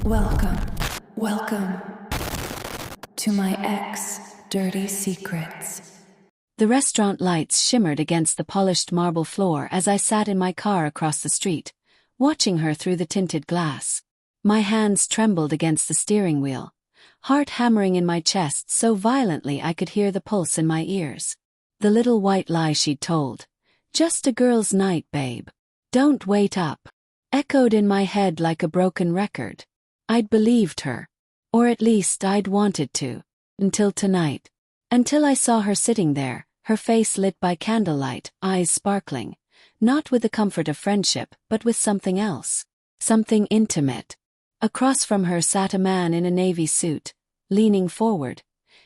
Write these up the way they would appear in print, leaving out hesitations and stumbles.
Welcome, welcome to my ex dirty secrets. The restaurant lights shimmered against the polished marble floor as I sat in my car across the street, watching her through the tinted glass. My hands trembled against the steering wheel, heart hammering in my chest so violently I could hear the pulse in my ears. The little white lie she'd told, "Just a girl's night, babe. Don't wait up," echoed in my head like a broken record. I'd believed her. Or at least I'd wanted to. Until tonight. Until I saw her sitting there, her face lit by candlelight, eyes sparkling, not with the comfort of friendship, but with something else. Something intimate. Across from her sat a man in a navy suit, leaning forward,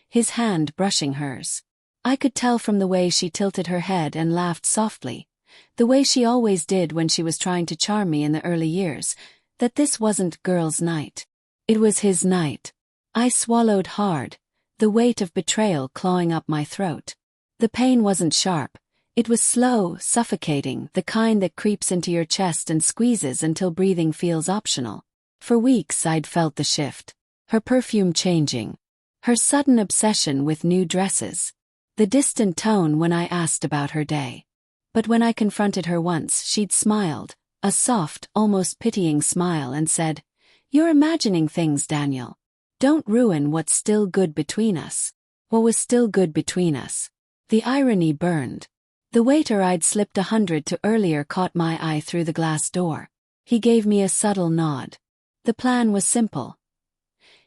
his hand brushing hers. I could tell from the way she tilted her head and laughed softly, the way she always did when she was trying to charm me in the early years, that this wasn't girls' night. It was his night. I swallowed hard, the weight of betrayal clawing up my throat. The pain wasn't sharp. It was slow, suffocating, the kind that creeps into your chest and squeezes until breathing feels optional. For weeks I'd felt the shift. Her perfume changing. Her sudden obsession with new dresses. The distant tone when I asked about her day. But when I confronted her once, she'd smiled, a soft, almost pitying smile, and said, "You're imagining things, Daniel. Don't ruin what's still good between us." What was still good between us? The irony burned. The waiter I'd slipped 100 to earlier caught my eye through the glass door. He gave me a subtle nod. The plan was simple.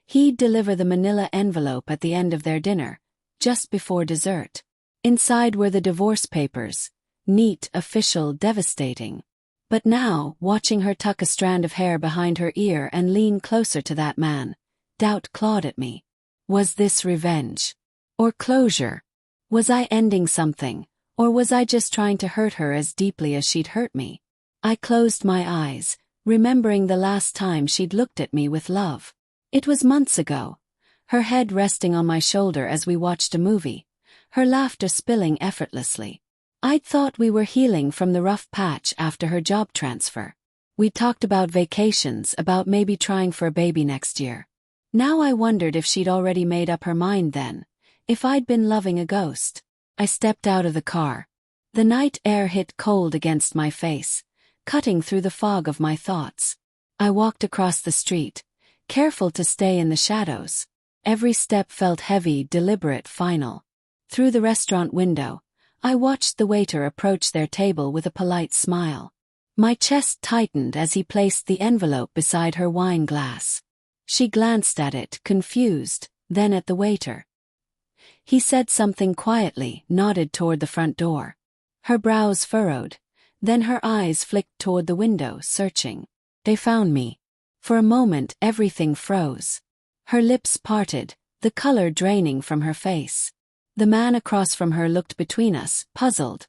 He'd deliver the manila envelope at the end of their dinner, just before dessert. Inside were the divorce papers, neat, official, devastating. But now, watching her tuck a strand of hair behind her ear and lean closer to that man, doubt clawed at me. Was this revenge? Or closure? Was I ending something? Or was I just trying to hurt her as deeply as she'd hurt me? I closed my eyes, remembering the last time she'd looked at me with love. It was months ago. Her head resting on my shoulder as we watched a movie, her laughter spilling effortlessly. I'd thought we were healing from the rough patch after her job transfer. We talked about vacations, about maybe trying for a baby next year. Now I wondered if she'd already made up her mind then, if I'd been loving a ghost. I stepped out of the car. The night air hit cold against my face, cutting through the fog of my thoughts. I walked across the street, careful to stay in the shadows. Every step felt heavy, deliberate, final. Through the restaurant window, I watched the waiter approach their table with a polite smile. My chest tightened as he placed the envelope beside her wine glass. She glanced at it, confused, then at the waiter. He said something quietly, nodded toward the front door. Her brows furrowed, then her eyes flicked toward the window, searching. They found me. For a moment everything froze. Her lips parted, the color draining from her face. The man across from her looked between us, puzzled.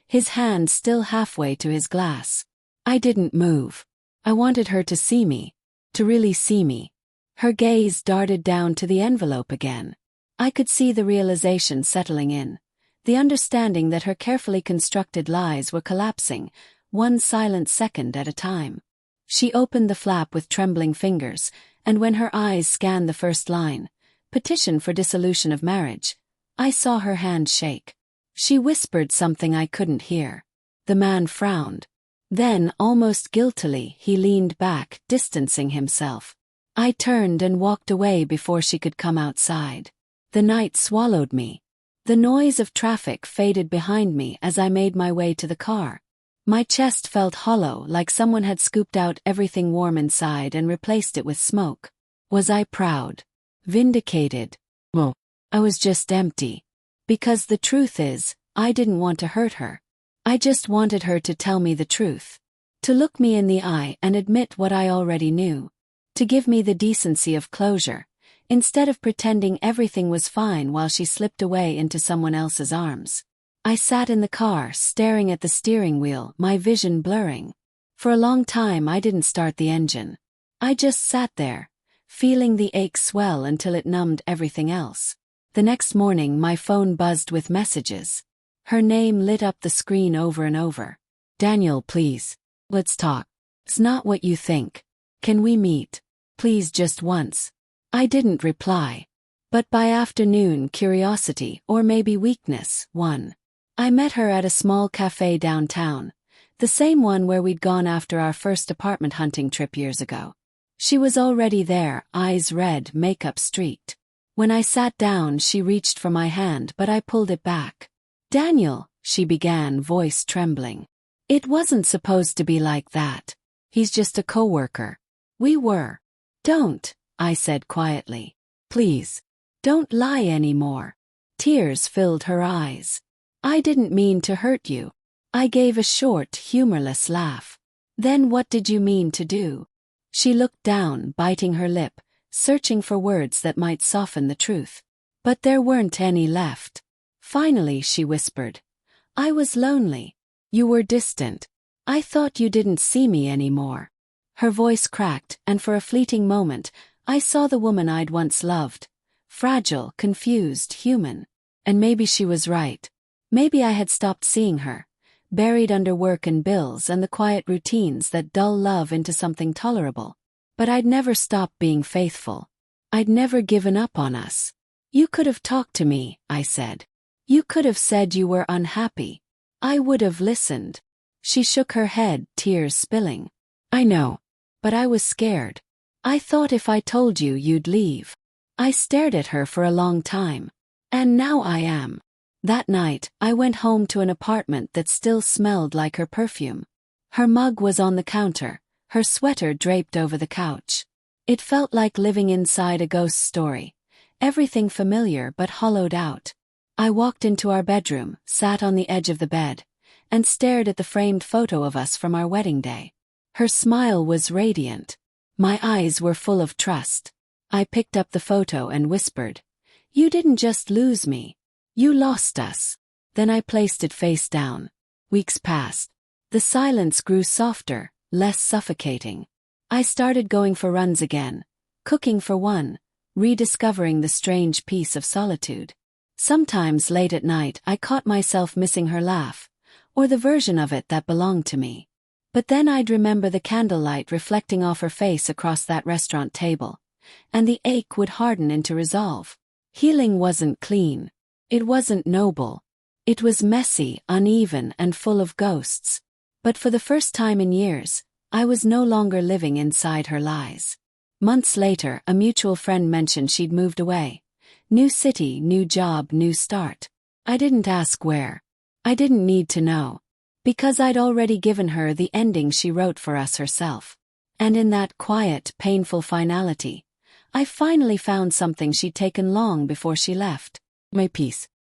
His hand still halfway to his glass. I didn't move. I wanted her to see me. To really see me. Her gaze darted down to the envelope again. I could see the realization settling in. The understanding that her carefully constructed lies were collapsing, one silent second at a time. She opened the flap with trembling fingers, and when her eyes scanned the first line, "Petition for dissolution of marriage," I saw her hand shake. She whispered something I couldn't hear. The man frowned. Then, almost guiltily, he leaned back, distancing himself. I turned and walked away before she could come outside. The night swallowed me. The noise of traffic faded behind me as I made my way to the car. My chest felt hollow, like someone had scooped out everything warm inside and replaced it with smoke. Was I proud? Vindicated? Well, I was just empty. Because the truth is, I didn't want to hurt her. I just wanted her to tell me the truth. To look me in the eye and admit what I already knew. To give me the decency of closure, instead of pretending everything was fine while she slipped away into someone else's arms. I sat in the car, staring at the steering wheel, my vision blurring. For a long time I didn't start the engine. I just sat there, feeling the ache swell until it numbed everything else. The next morning my phone buzzed with messages. Her name lit up the screen over and over. "Daniel, please. Let's talk. It's not what you think. Can we meet?" Please, just once. I didn't reply. But by afternoon, curiosity, or maybe weakness, won. I met her at a small cafe downtown, the same one where we'd gone after our first apartment hunting trip years ago. She was already there, eyes red, makeup streaked. When I sat down, she reached for my hand, but I pulled it back. Daniel, she began, voice trembling. It wasn't supposed to be like that. He's just a coworker. We were. Don't, I said quietly. Please. Don't lie anymore. Tears filled her eyes. I didn't mean to hurt you. I gave a short, humorless laugh. Then what did you mean to do? She looked down, biting her lip, searching for words that might soften the truth. But there weren't any left. Finally, she whispered. I was lonely. You were distant. I thought you didn't see me anymore. Her voice cracked, and for a fleeting moment, I saw the woman I'd once loved. Fragile, confused, human. And maybe she was right. Maybe I had stopped seeing her, buried under work and bills and the quiet routines that dull love into something tolerable. But I'd never stopped being faithful. I'd never given up on us. You could have talked to me, I said. You could have said you were unhappy. I would have listened. She shook her head, tears spilling. I know. But I was scared. I thought if I told you, you'd leave. I stared at her for a long time. And now I am. That night, I went home to an apartment that still smelled like her perfume. Her mug was on the counter, her sweater draped over the couch. It felt like living inside a ghost story, everything familiar but hollowed out. I walked into our bedroom, sat on the edge of the bed, and stared at the framed photo of us from our wedding day. Her smile was radiant. My eyes were full of trust. I picked up the photo and whispered, You didn't just lose me. You lost us. Then I placed it face down. Weeks passed. The silence grew softer, less suffocating. I started going for runs again, cooking for one, rediscovering the strange peace of solitude. Sometimes late at night I caught myself missing her laugh, or the version of it that belonged to me. But then I'd remember the candlelight reflecting off her face across that restaurant table, and the ache would harden into resolve. Healing wasn't clean. It wasn't noble. It was messy, uneven, and full of ghosts. But for the first time in years, I was no longer living inside her lies. Months later, a mutual friend mentioned she'd moved away. New city, new job, new start. I didn't ask where. I didn't need to know. Because I'd already given her the ending she wrote for us herself. And in that quiet, painful finality, I finally found something she'd taken long before she left. My peace.